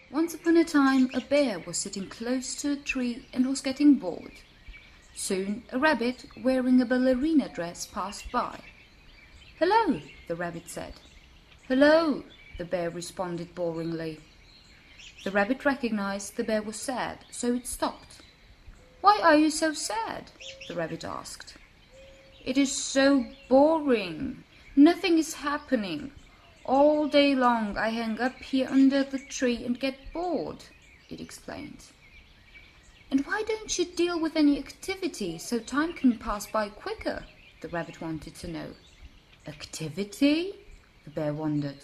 Once upon a time, a bear was sitting close to a tree and was getting bored. Soon, a rabbit wearing a ballerina dress passed by. "Hello," the rabbit said. "Hello," the bear responded boringly. The rabbit recognized the bear was sad, so it stopped. "Why are you so sad?" the rabbit asked. "It is so boring. Nothing is happening. All day long I hang up here under the tree and get bored," it explained. "And why don't you deal with any activity so time can pass by quicker?" the rabbit wanted to know. "Activity?" the bear wondered.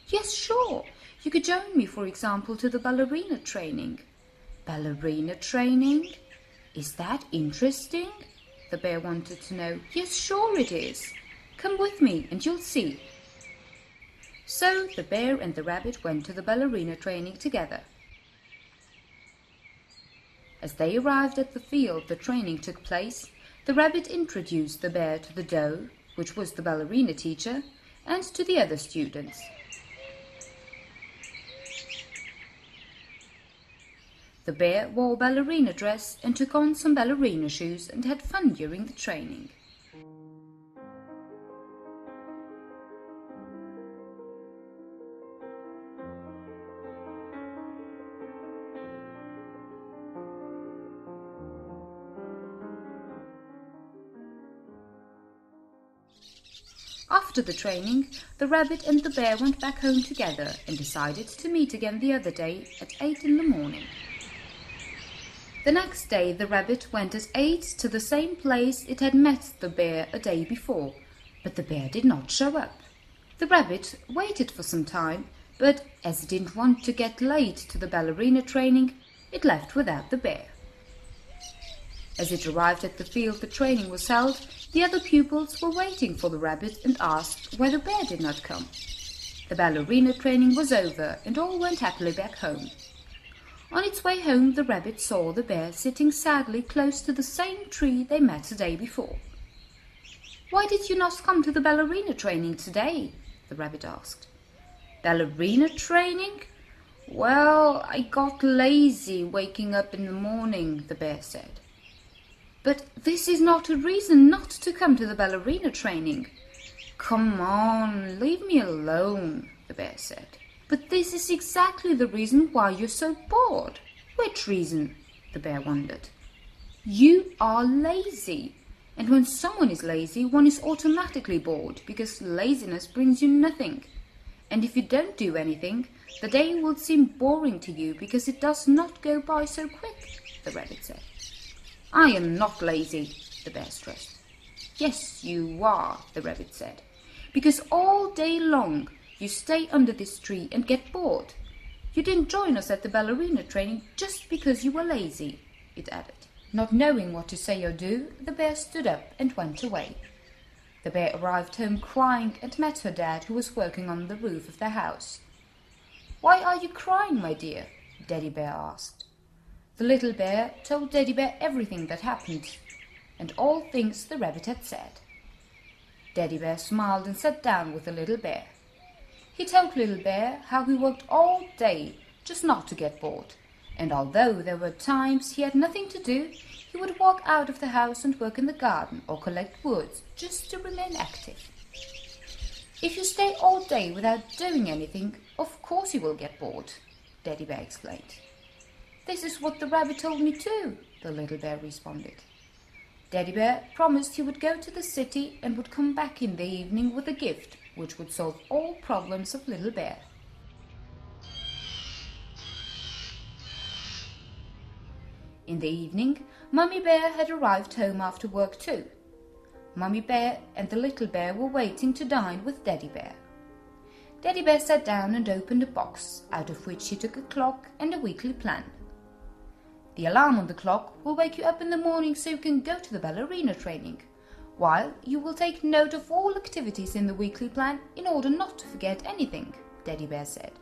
"Yes, sure. You could join me, for example, to the ballerina training." "Ballerina training? Is that interesting?" the bear wanted to know. "Yes, sure it is. Come with me and you'll see." So the bear and the rabbit went to the ballerina training together. As they arrived at the field the training took place, the rabbit introduced the bear to the doe, which was the ballerina teacher, and to the other students. The bear wore a ballerina dress and took on some ballerina shoes and had fun during the training. After the training, the rabbit and the bear went back home together and decided to meet again the other day at 8 in the morning. The next day the rabbit went at 8 to the same place it had met the bear a day before, but the bear did not show up. The rabbit waited for some time, but as it didn't want to get late to the ballerina training, it left without the bear. As it arrived at the field the training was held, the other pupils were waiting for the rabbit and asked why the bear did not come. The ballerina training was over and all went happily back home. On its way home the rabbit saw the bear sitting sadly close to the same tree they met the day before. "Why did you not come to the ballerina training today?" the rabbit asked. "Ballerina training? Well, I got lazy waking up in the morning," the bear said. "But this is not a reason not to come to the ballerina training." "Come on, leave me alone," the bear said. "But this is exactly the reason why you're so bored." "Which reason?" the bear wondered. "You are lazy. And when someone is lazy, one is automatically bored because laziness brings you nothing. And if you don't do anything, the day will seem boring to you because it does not go by so quick," the rabbit said. "I am not lazy," the bear stressed. "Yes, you are," the rabbit said, "because all day long you stay under this tree and get bored. You didn't join us at the ballerina training just because you were lazy," it added. Not knowing what to say or do, the bear stood up and went away. The bear arrived home crying and met her dad, who was working on the roof of the house. "Why are you crying, my dear?" Daddy Bear asked. The little bear told Daddy Bear everything that happened and all things the rabbit had said. Daddy Bear smiled and sat down with the little bear. He told Little Bear how he worked all day just not to get bored, and although there were times he had nothing to do, he would walk out of the house and work in the garden or collect wood just to remain active. "If you stay all day without doing anything, of course you will get bored," Daddy Bear explained. "This is what the rabbit told me too," the little bear responded. Daddy Bear promised he would go to the city and would come back in the evening with a gift which would solve all problems of Little Bear. In the evening, Mummy Bear had arrived home after work too. Mummy Bear and the little bear were waiting to dine with Daddy Bear. Daddy Bear sat down and opened a box, out of which he took a clock and a weekly plan. "The alarm on the clock will wake you up in the morning so you can go to the ballerina training, while you will take note of all activities in the weekly plan in order not to forget anything," Daddy Bear said.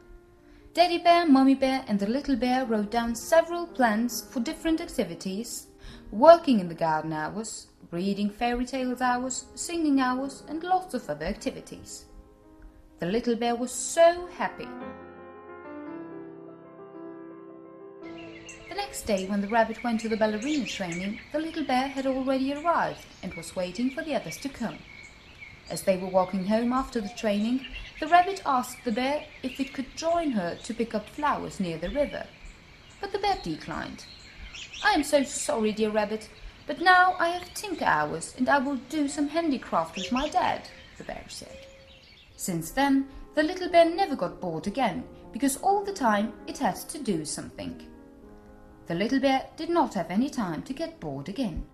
Daddy Bear, Mummy Bear and the little bear wrote down several plans for different activities: working in the garden hours, reading fairy tales hours, singing hours and lots of other activities. The little bear was so happy. next day, when the rabbit went to the ballerina training, the little bear had already arrived and was waiting for the others to come. As they were walking home after the training, the rabbit asked the bear if it could join her to pick up flowers near the river. But the bear declined. "I am so sorry, dear rabbit, but now I have tinker hours and I will do some handicraft with my dad," the bear said. Since then, the little bear never got bored again, because all the time it had to do something. The little bear did not have any time to get bored again.